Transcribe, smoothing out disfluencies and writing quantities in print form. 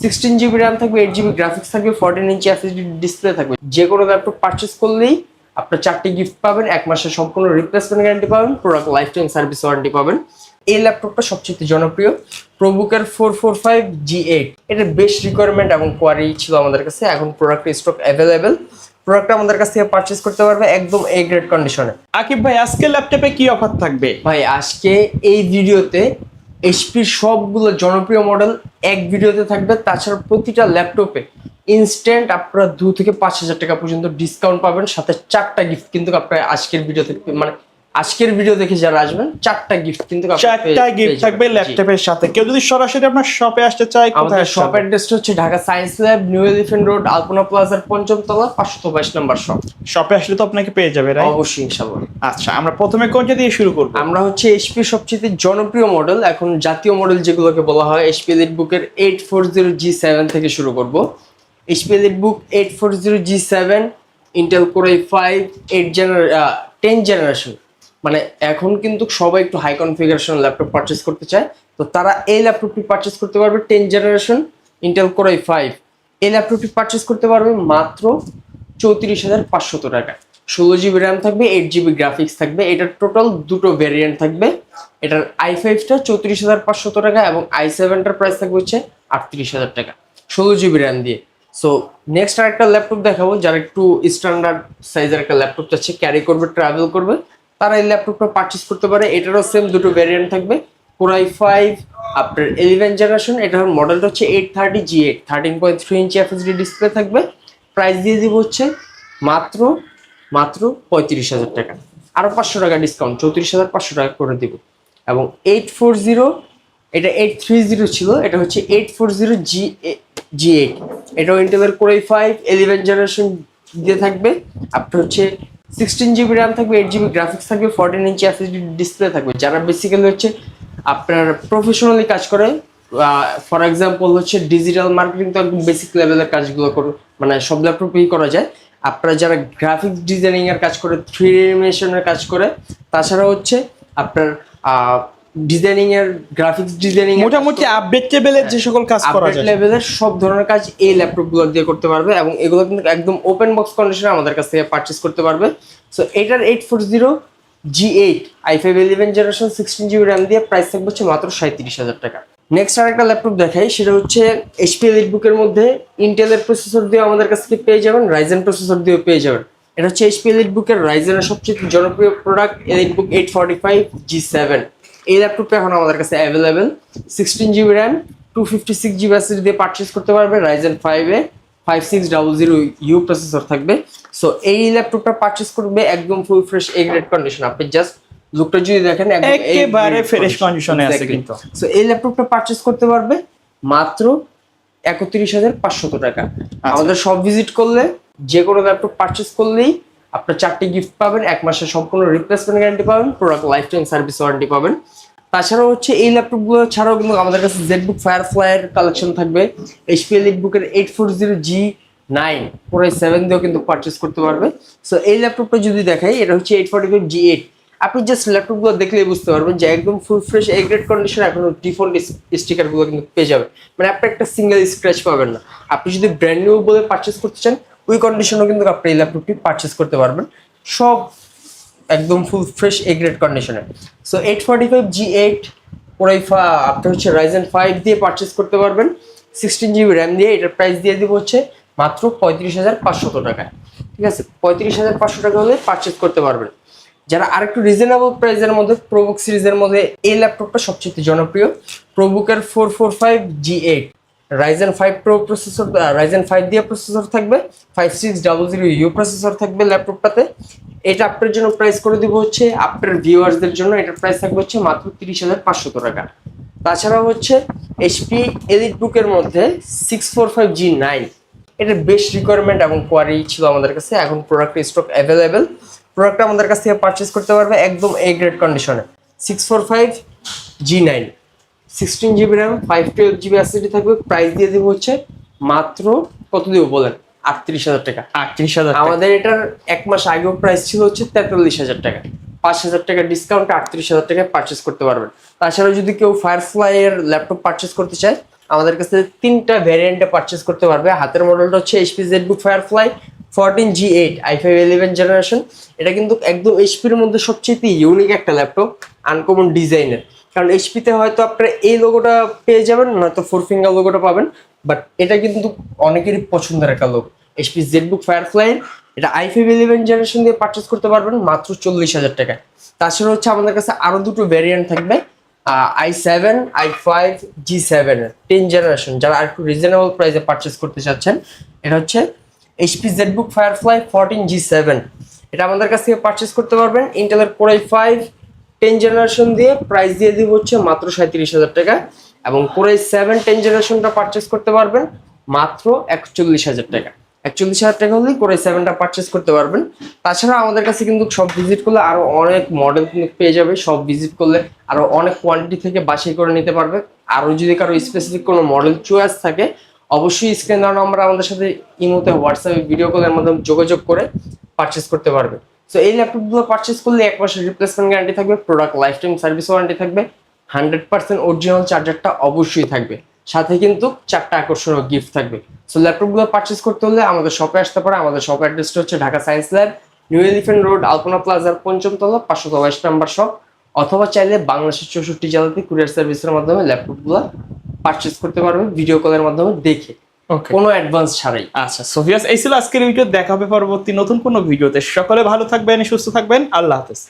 16 GB RAM থাকবে, 8 GB graphics থাকবে, 14 ইঞ্চি LCD display থাকবে। যে কোনো ল্যাপটপ পারচেস করলেই আপনার 4টি গিফট পাবেন, 1 মাসের সম্পূর্ণ রিপ্লেসমেন্ট গ্যারান্টি পাবেন, product life time service warranty পাবেন। এই ল্যাপটপটা সবচেয়ে জনপ্রিয় প্রোবুকের 445G8। এটার বেস্ট রিকোয়ারমেন্ট এবং কোয়ারি ছিল আমাদের কাছে, এখন প্রোডাক্ট স্টক অ্যাভেলেবেল। প্রোডাক্টটা আমাদের কাছ থেকে পারচেস করতে পারবে একদম এ গ্রেড কন্ডিশনে। আকিব ভাই, আজকে ল্যাপটপে কি অফার থাকবে? ভাই আজকে এই ভিডিওতে এইচপির সবগুলো জনপ্রিয় মডেল এক ভিডিওতে থাকবে। তাছাড়া প্রতিটা ল্যাপটপে ইনস্ট্যান্ট আপনারা 2 থেকে 5,000 টাকা পর্যন্ত ডিসকাউন্ট পাবেন, সাথে 4টা গিফট কিন্তু আপনারা আজকের ভিডিওতে আজকের ভিডিও দেখে যারা আসবেন 4টা গিফট কিন্তু 4টা গিফট থাকবে ল্যাপটপের সাথে। কেউ যদি সরাসরি আপনার শপে আসতে চায়, আমাদের শপ অ্যাড্রেসটা হচ্ছে Dhaka Science Lab, New Elephant Road, Alpana প্লাজার 5ম তলা, 522 নম্বর শপ। শপে আসলে তো আপনাকে পেয়ে যাবে, রাইট? অবশ্যই ইনশাআল্লাহ। আচ্ছা, আমরা প্রথমে কোনটা দিয়ে শুরু করব? আমরা হচ্ছে এইচপি সবচেয়ে জনপ্রিয় মডেল, এখন জাতীয় মডেল যেগুলোকে বলা হয়, এইচপি এলিটবুকের 840G7 থেকে শুরু করব। HP EliteBook 840G7 Intel core i5 10 generation. মানে এখন কিন্তু সবাই একটু হাই কনফিগারেশন ল্যাপটপ পারচেস করতে চায়, তো তারা এই ল্যাপটপটি পারচেস করতে পারবে 10 জেনারেশন ইন্টেল কোর i5। এই ল্যাপটপটি পারচেস করতে পারবে মাত্র 34,500 টাকা। 16 GB র্যাম থাকবে, 8 GB গ্রাফিক্স থাকবে। এটার টোটাল দুটো ভ্যারিয়েন্ট থাকবে। এটার i5টা 34,500 টাকা এবং i7টার প্রাইস থাকবে হচ্ছে 38,000 টাকা 16 GB র্যাম দিয়ে। সো নেক্সট আরেকটা ল্যাপটপ দেখাবো, যারা একটু স্ট্যান্ডার্ড সাইজের একটা ল্যাপটপ চাচ্ছে, ক্যারি করবে, ট্রাভেল করবে, তারা এই ল্যাপটপটা পারচেস করতে পারে। এটারও সেম দুটো ভ্যারিয়েন্ট থাকবে, কোর i5 আপনার 11 জেনারেশন। এটার মডেলটা হচ্ছে 830G8, 13.3 ইঞ্চি এফএসডি ডিসপ্লে থাকবে। প্রাইস দিয়ে দিব হচ্ছে মাত্র 35,000 টাকা, আরো 500 টাকা ডিসকাউন্ট, 34,500 টাকা করে দিব। এবং 840, এটা 830 ছিল, এটা হচ্ছে 840G8। এটাও ইন্টেলের কোর i5 11 জেনারেশন দিয়ে থাকবে। আপনার হচ্ছে 16 GB র্যাম থাকবে, 8 GB গ্রাফিক্স থাকবে, 14 ইঞ্চি এলসিডি ডিসপ্লে থাকবে। যারা বেসিক্যালি হচ্ছে আপনার প্রফেশনালি কাজ করে, ফর এক্সাম্পল হচ্ছে ডিজিটাল মার্কেটিং, তো একদম বেসিক লেভেলের কাজগুলো মানে সব ল্যাপটপেই করা যায়। আপনারা যারা গ্রাফিক্স ডিজাইনিং এর কাজ করে, 3D অ্যানিমেশনের কাজ করে, তাছাড়া হচ্ছে আপনার ডিজাইনিং এর, গ্রাফিক্স ডিজাইনিং মোটামুটি আপডেট লেভেলের যে সকল কাজ করা যায়, লেভেলের সব ধরনের কাজ এই ল্যাপটপগুলো দিয়ে করতে পারবে। এবং এগুলো কিন্তু একদম ওপেন বক্স কন্ডিশনে আমাদের কাছ থেকে পারচেস করতে পারবে। সো এটার 840G8 i5 11 generation 16 GB RAM দিয়ে প্রাইস থাকবে হচ্ছে মাত্র 37,000 টাকা। নেক্সট আরেকটা ল্যাপটপ দেখাই, সেটা হচ্ছে এইচপি এলিটবুকের মধ্যে ইন্টেলের প্রসেসর দিয়ে আমাদের কাছ থেকে পেয়ে যাবেন, রাইজেন প্রসেসর দিয়েও পেয়ে যাবেন। এটা হচ্ছে এইচপি এলিটবুকের রাইজেনের সবচেয়ে জনপ্রিয় প্রোডাক্ট এলিটবুক 845G7। এই ল্যাপটপটা এখন আমাদের কাছে available. 16 GB RAM, 256 GB SSD দিয়ে পারচেস করতে পারবে। রাইজেন 5 5600U প্রসেসর থাকবে। সো এই ল্যাপটপটা পারচেস করবে একদম full fresh A grade condition. আপনি জাস্ট লুকটা যদি দেখেন একেবারে ফ্রেশ কন্ডিশনে আছে কিন্তু। সো এই ল্যাপটপটা পারচেস করতে পারবে মাত্র 31,500 টাকা। আমাদের সব ভিজিট করলে, যে কোনো ল্যাপটপ পারচেস করলেই আপনার 4টি গিফট পাবেন, 1 মাসের সম্পূর্ণ রিপ্লেসমেন্ট গ্যারান্টি পাবেন, product life time service warranty পাবেন। তাছাড়াও হচ্ছে এই ল্যাপটপগুলো ছাড়াও কিন্তু আমাদের কাছে জেটবুক ফায়ারফ্লাইয়ের কালেকশন থাকবে। এইচপি এলিটবুকের 840G9 কোর i7 দিয়েও কিন্তু পারচেস করতে পারবে। সো এই ল্যাপটপটা যদি দেখাই, এটা হচ্ছে 845G8। আপনি জাস্ট ল্যাপটপগুলো দেখলেই বুঝতে পারবেন যে একদম full fresh A grade condition. এখন ডিফল্ট স্টিকারগুলো কিন্তু পেয়ে যাবে, মানে আপনি একটা সিঙ্গেল স্ক্র্যাচ পাবেন না। আপনি যদি ব্র্যান্ড নিউ বলে পারচেস করতে চান, ওই কন্ডিশনও কিন্তু আপনি এই ল্যাপটপটি পারচেস করতে পারবেন, সব একদম ফুল ফ্রেশ এ গ্রেড কন্ডিশনে। সো 845G8 কোর i5 আপনি হচ্ছে রাইজেন 5 দিয়ে পারচেস করতে পারবেন, 16 GB র্যাম দিয়ে। এটার প্রাইস দিয়ে দিব হচ্ছে মাত্র 35,500 টাকা। ঠিক আছে, 35,500 টাকা হলে পারচেস করতে পারবেন। যারা আরেকটু রিজনেবল প্রাইসের মধ্যে, প্রোবুক সিরিজের মধ্যে এই ল্যাপটপটা সবচেয়ে জনপ্রিয়, প্রোবুকের 445G8 Ryzen 5 pro processor, Ryzen 5 দিয়ে প্রসেসর থাকবে, 5600U প্রসেসর থাকবে ল্যাপটপটাতে। এটা আপনার জন্য প্রাইস করে দিব হচ্ছে, আপনার ভিউয়ার্সদের জন্য এটার প্রাইস থাকবে হচ্ছে মাত্র 30,500 টাকা। তাছাড়াও হচ্ছে এইচপি এলিটবুকের মধ্যে 645G9, এটার বেস্ট রিকোয়ারমেন্ট এবং কোয়ারি ছিল আমাদের কাছে, এখন প্রোডাক্ট স্টক অ্যাভেলেবেল। প্রোডাক্টটা আমাদের কাছ থেকে পারচেস করতে পারবে একদম এ গ্রেড কন্ডিশনে। 645G9, 16 GB RAM, 512 GB SSD থাকবে। প্রাইস দিয়ে দেবো হচ্ছে মাত্র, কত দিব বলেন, 38,000 টাকা। 38,000। আমাদের এটার 1 মাস আগেও প্রাইস ছিল হচ্ছে 43,000 টাকা। 5,000 টাকা ডিসকাউন্টে 38,000 টাকায় পারচেস করতে পারবেন। তাছাড়াও যদি কেউ ফায়ারফ্লাই এর ল্যাপটপ পারচেস করতে চায়, আমাদের কাছে 3টা ভ্যারিয়েন্টে পারচেজ করতে পারবে। হাতের মডেলটা হচ্ছে HP ZBook Firefly 14G8 i5 11 generation. এটা কিন্তু একদম এইচপির মধ্যে সবচেয়ে ইউনিক একটা ল্যাপটপ, আনকমন ডিজাইনের। কারণ এইচপিতে হয়তো আপনারা এই লোগোটা পেয়ে যাবেন, নয়তো 4 ফিঙ্গার লোগোটা পাবেন, বাট এটা কিন্তু অনেকেরই পছন্দের একটা লোগো। HP ZBook Firefly এটা i5 11 জেনারেশন দিয়ে পারচেজ করতে পারবেন মাত্র 40,000 টাকায়। তাছাড়া হচ্ছে আমাদের কাছে আরো দুটো ভ্যারিয়েন্ট থাকবে, i7 i5 G7 এর 10 জেনারেশন, যারা আর একটু রিজনেবল প্রাইসে পারচেজ করতে চাচ্ছেন। এটা হচ্ছে HP ZBook Firefly 14G7, এটা আমাদের কাছ থেকে পারচেজ করতে পারবেন ইন্টেলের Core i5 10 জেনারেশন দিয়ে। প্রাইস দিয়ে দিব হচ্ছে মাত্র 37,000 টাকা, এবং Core i7 10 জেনারেশনটা পারচেজ করতে পারবেন মাত্র 41,000 টাকা। 41,000 টাকা হলেই Core i7টা পারচেজ করতে পারবেন। তাছাড়া আমাদের কাছে কিন্তু সব ভিজিট করলে আরো অনেক মডেল কিন্তু পেয়ে যাবে, সব ভিজিট করলে আরো অনেক কোয়ান্টিটি থেকে বাছাই করে নিতে পারবে। আরো যদি কারো স্পেসিফিক কোনো মডেল চয়েস থাকে, অবশ্যই স্ক্রিন দেওয়া নাম্বার আমাদের সাথে ইমোতে, হোয়াটসঅ্যাপে ভিডিও কলের মাধ্যমে যোগাযোগ করে পারচেজ করতে পারবে। সো এই ল্যাপটপগুলো পারচেজ করলে 1 মাসের রিপ্লেসমেন্ট গ্যারান্টি থাকবে, product life time service warranty থাকবে, 100% অরিজিনাল চার্জারটা অবশ্যই থাকবে, সাথে কিন্তু 4টা আকর্ষণীয় গিফট থাকবে। সো ল্যাপটপগুলো পারচেজ করতে হলে আমাদের শপে আসতে পারে। আমাদের শপ অ্যাড্রেসটা হচ্ছে Dhaka Science Lab, New Elephant Road, Alpana প্লাজার 5ম তলা, 522 নাম্বার শপ। অথবা চাইলে বাংলাদেশের 64 জেলাতে কুরিয়ার সার্ভিসের মাধ্যমে ল্যাপটপগুলো পারচেজ করতে পারবে ভিডিও কলের মাধ্যমে দেখে, ওকে, কোনো অ্যাডভান্স ছাড়াই। আচ্ছা সোফিয়াস, এই ছিল আজকের ভিডিও। দেখা হবে পরবর্তী নতুন কোনো ভিডিওতে। সকলে ভালো থাকবেন, সুস্থ থাকবেন, আল্লাহ হাফেজ।